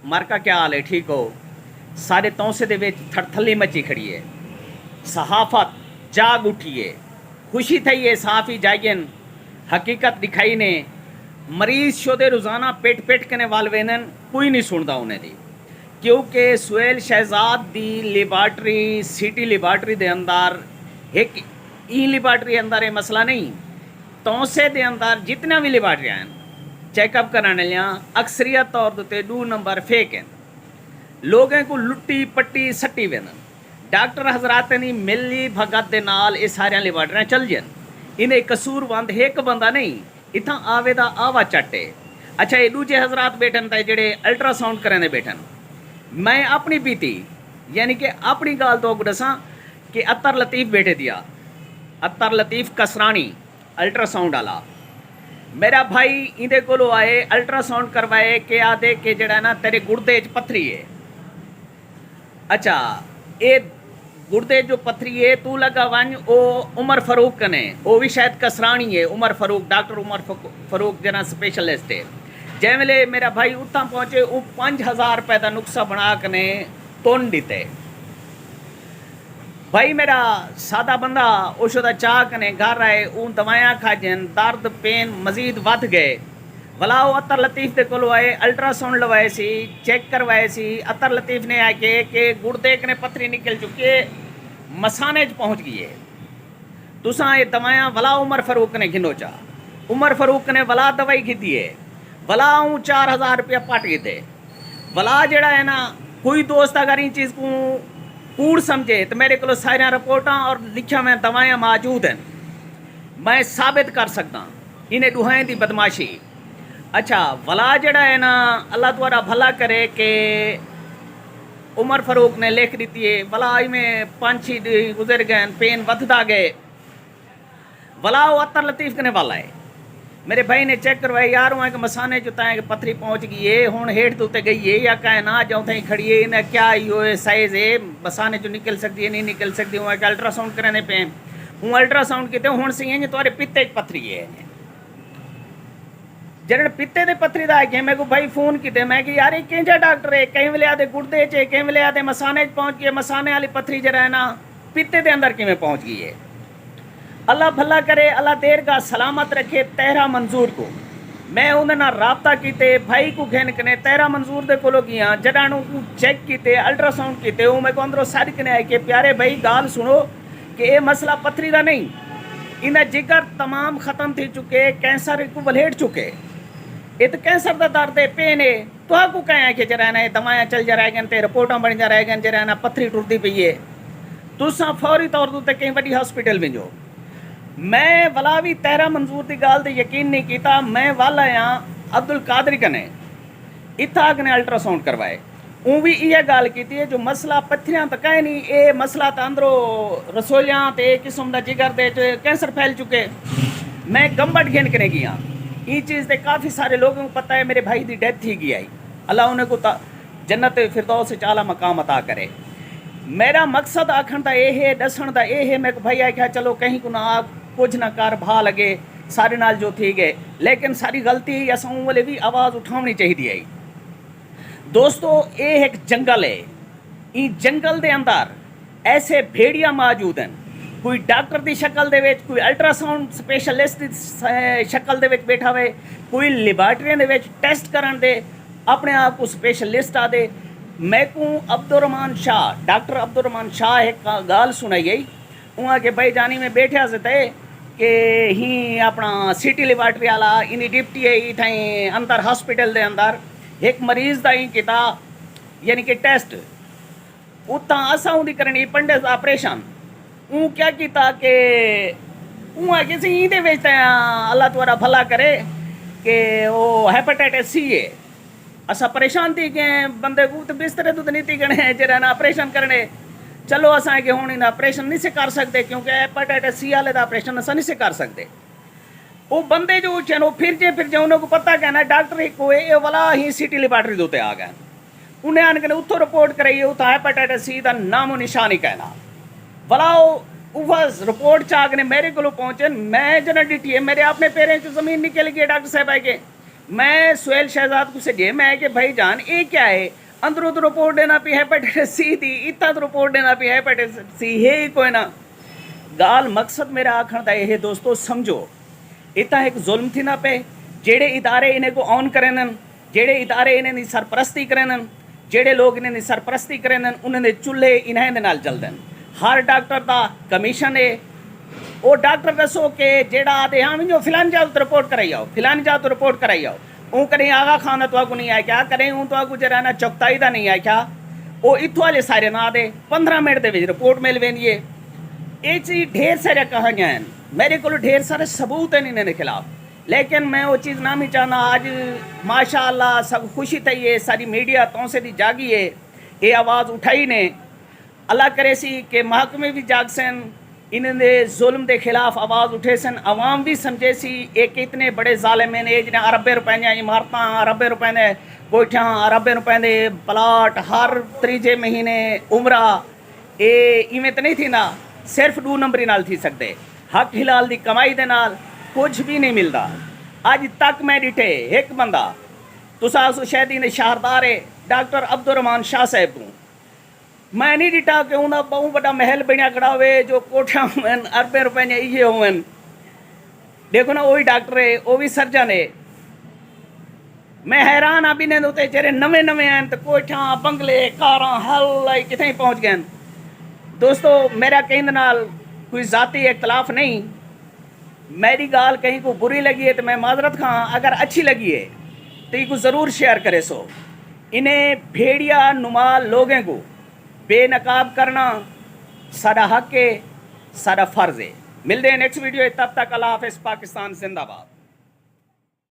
मार्का क्या हाल है, ठीक हो? सारे तौसे दे विच थड़थली मची खड़ी है। सहाफत जाग उठी है, खुशी थी है, साफी जागन हकीकत दिखाई ने। मरीज शोदे रोज़ाना पेट पेट कने वाल वेनन, कोई नहीं सुनता उन्हें दी, क्योंकि सुहेल शहजाद दी लेबार्टरी सिटी लेबार्टरी दे अंदर एक ई लेबार्टरी अंदर ये मसला नहीं, तौसे दे अंदर जितना भी लेबार्टरियां हैं चेकअप कराने लिया अक्सरियत तौर ते 2 नंबर फेक हैं। लोगों को लुट्टी पट्टी सट्टी वेन डॉक्टर हजरात ने मिली भगत दे नाल ये सारिया लेबार्टरियां चल जन। इन्हें कसूरवंद एक बंदा नहीं, इतना आवे दा आवा चट्टे। अच्छा ये दूजे हजरात बैठन थे जेडे अल्ट्रासाउंड करें बैठन। मैं अपनी बीती यानी कि अपनी गाल तो दसा कि अतर लतीफ़ बैठे दिया, अतर लतीफ़ कसरानी अल्ट्रासाउंड वाला मेरा भाई इंदे को आए अल्ट्रासाउंड करवाए के आदे के जड़ा ना तेरे गुर्दे च पत्थरी है। अच्छा ये गुर्दे जो पत्थरी है तू लगा वन ओ उमर फरूक कने, वो भी शायद कसरानी है, उमर फरूक डॉक्टर उमर फरूक जना स्पेशलिस्ट है। जै वेले मेरा भाई उत्था पहुँचे वो 5000 रुपए का नुस्खा बना कने तोन दीते। भाई मेरा सादा बंदा औषधा चाह कने घर आए उन दवायां खाजन दर्द पेन मजीद वध गए। भला वो अतर लतीफ़ के को आए अल्ट्रासाउंड लवाए सी चेक करवाए सी। अतर लतीफ़ ने आके के गुर्दे कने पत्थरी निकल चुकी है, मसाने च पहुँच गई है। तुसा ये दवायां भला उमर फरूक ने घिनो चा, उमर फरूक ने भला दवाई खीती है, भला 4000 रुपया पट गए थे। भला जड़ा है ना कोई दोस्त अगर इन चीज़ को कूड़ समझे तो मेरे को सारिया रिपोर्टा और लिखा में दवाएं मौजूद हैं, मैं साबित कर सकता इन्हें दुहाएं की बदमाशी। अच्छा भला जड़ा है ना अल्लाह द्वारा भला करे कि उमर फरूक ने लिख दी है, भला में 5-6 दिन गुजर गए, पेन वधदा गए। भला वो अतर लतीफ़ कने वाला है। मेरे भाई ने चेक करवाए यार वहाँ के मसाने जो तय पत्थरी पहुँच गई है, हुण हेठ तो उत्ते गई है या कहे ना जो थी खड़ी है, इन्हें क्या यो साइज़ है मसाने जो निकल सकती है नहीं निकल सकती। वहाँ के अल्ट्रासाउंड कराने पे हूँ अल्ट्रासाउंड किते हूँ सी है तुम्हारे पित्ते पत्थरी है। जन पित्ते दे पत्थरी का आके मैं को भाई फोन किते मैं कि यार केंजा डॉक्टर है, कई वेले आदे गुर्दे च कई वेले आदे मसाने पहुँच गई है, मसाने वाली पत्थरी जरा है ना पित्ते के अंदर किमें पहुँच गई है। अल्लाह भला करे, अल्लाह देर का सलामत रखे। तेहरा मंजूर को मैं उन्हें राबता किते भाई को घेन कने तेहरा मंजूर दे कोलो गया जडाणु को चेक किते अल्ट्रासाउंड किते वो मैं को अंदरों सारी कने आए कि प्यारे भाई गाल सुनो कि ये मसला पत्थरी का नहीं, इन्हें जिगर तमाम ख़त्म थी चुके, कैंसर को वलेट चुके, ये तो कैंसर का दर्द है पेन है तो आपको कहें कि जरा ना दवाएं चल जा रहे तो रिपोर्टा बन जा रहे जरा ना पत्थरी टुरती पई है तुसा फौरी तौर पर कहीं बड़ी हॉस्पिटल में जो। मैं वाला भी तेरा मंजूर की गाल से यकीन नहीं किया। मैं वाला यहाँ अब्दुल कादरी कने इतना कने अल्ट्रासाउंड करवाए ऊँ भी यह गाल की है जो मसला पत्थरियां तो कहीं नहीं, ये मसला तो अंदरों रसोलियां तो एक किस्म का जिगर दे कैंसर फैल चुके। मैं गंबट घेन कने गया ये चीज़ तो काफ़ी सारे लोगों को पता है। मेरे भाई की डेथ थी गई आई, अल्लाह उन्हें को जन्नत फिरदौस से आला मकाम अता करे। मेरा मकसद आखन का यह है दसन का यह है मैं भाई आख्या चलो कहीं को ना कुछ ना कर भा लगे सारे नाल जो थी गए, लेकिन सारी गलती असा वाले भी आवाज़ उठानी चाहिए आई। दोस्तों ये एक जंगल है, इस जंगल के अंदर ऐसे भेड़िया मौजूद हैं, कोई डॉक्टर की शक्ल दे विच, कोई अल्ट्रासाउंड स्पेशलिस्ट की शक्ल दे विच बैठा हुए, कोई लेबार्टरियां दे विच टेस्ट करन दे अपने आप को स्पेशलिस्ट आ दे। मैं को अब्दुलरहमान शाह डॉक्टर अब्दुलरहमान शाह एक गाल सुनाई गई वहाँ के भाई जानी में बैठा से थे कि ही अपना सिटी लेबार्टरी वाला इन डिप्टी है थी अंदर हॉस्पिटल के अंदर एक मरीज़ का ही किता यानी कि टेस्ट उतना असा उदी करनी पंडित ऑपरेशन ऊ क्या किया कि वहाँ किसी इंदे विच अल्लाह द्वारा भला करे कि वो हेपेटाइटिस सी है। असा परेशान थी कि बंदे को तो बिस्तरे तो नहीं थी गणे जरा ना ऑपरेशन करने, चलो असा कि हूँ इन ऑपरेशन नहीं से कर सकते क्योंकि हेपेटाइटिस सी वाले का ऑपरेशन असा नहीं से कर सकते। वो बंदे जो उठे वो फिर जे उन्होंने पता कहना डॉक्टर एक को ये वाला ही सिटी लेबार्टरी के उत्ते आ गए, उन्हें आने के उत्थों रिपोर्ट कराई उत्तर हेपेटाइटिस सी का नामो निशान ही कहना वाला उस रिपोर्ट च आगने मेरे को पहुँचे। मैं जना डिटी है मेरे अपने पैरें च जमीन निकल गई डॉक्टर साहब आए के मैं सुहेल शहजाद को से जे मैं कि भाई जान ये क्या है, अंदरों तो रिपोर्ट देना पी हेपेटाइटिस सी थी, इतना तो रिपोर्ट देना पी हेपेटाइटिस सी है ही कोई ना। गाल मकसद मेरा आखण का यह दोस्तों समझो, इतना एक जुल्म थी ना पे जेड़े इदारे इन्हें को ऑन करेन, जेड़े इदारे इन्हें सरपरस्ती करेन, जेड़े लोग इन्हें सरपरस्ती करेन उन्हें चूल्हे इन्हें दे नाल चलदे। हर डॉक्टर का कमीशन है, वो डॉक्टर दसो कि जेड़ा आते हाँ जो फिलानी जाओ तो रिपोर्ट कराई आओ, फिलानी जाओ तो रिपोर्ट कराई आओ। ऊँ करें आगा खान तो आगू नहीं आया क्या करें, ऊँ तो आगू जरा ना चौकताई का नहीं आया क्या, वो इतों वाले सारे ना दे 15 मिनट के रिपोर्ट मिल वेनी है। ये चीज़ ढेर सारे कहानियाँ हैं, मेरे को ढेर सारे सबूत हैं इन्हें खिलाफ, लेकिन मैं वो चीज़ ना ही चाहना। आज माशाअल्लाह सब खुशी थी है, सारी मीडिया तो से दी जागी है, ये आवाज़ उठाई ने। अल्लाह करे सी कि महकमे भी जाग सन, इन्हें जुल्म के खिलाफ आवाज़ उठे सन, अवाम भी समझे सी एक इतने बड़े जालिम ने जिन्हें अरबे रुपए इमारत, अरबे रुपए ने कोठियाँ, अरबे रुपए के प्लाट, हर तीजे महीने उमरा, ये इवें तो नहीं थी ना, सिर्फ 2 नंबरी नाल थी सकते। हक हिलाल की कमाई के नाल कुछ भी नहीं मिलता। अज तक मैं डिठे एक बंदा तुसा शायद ने शाहरदार है डॉक्टर अब्दुलरहमान शाह साहब को, मैं नहीं डिठा कि उन्हें बहुत बड़ा महल बनया खड़ा हुए जो कोठियाँ होवन अरबे रुपए ये होवन। देखो ना वही डॉक्टर है, वो भी सर्जन है। मैं हैरान अभी ने उत्ते जेरे नवे नवे हैं तो कोठियाँ बंगले कारा हल कितने पहुँच गए। दोस्तों मेरा कहीं नाल कोई ज़ाती इख्तलाफ नहीं, मेरी गाल कहीं को बुरी लगी है तो मैं माजरत खां, अगर अच्छी लगी है तो ये को ज़रूर शेयर करे। सो इन्हें भेड़िया नुमा लोगों को बेनकाब करना सारा हक है, सारा फ़र्ज़ है। मिलते हैं नेक्स्ट वीडियो, तब तक अल्लाह हाफ़िज़, पाकिस्तान जिंदाबाद।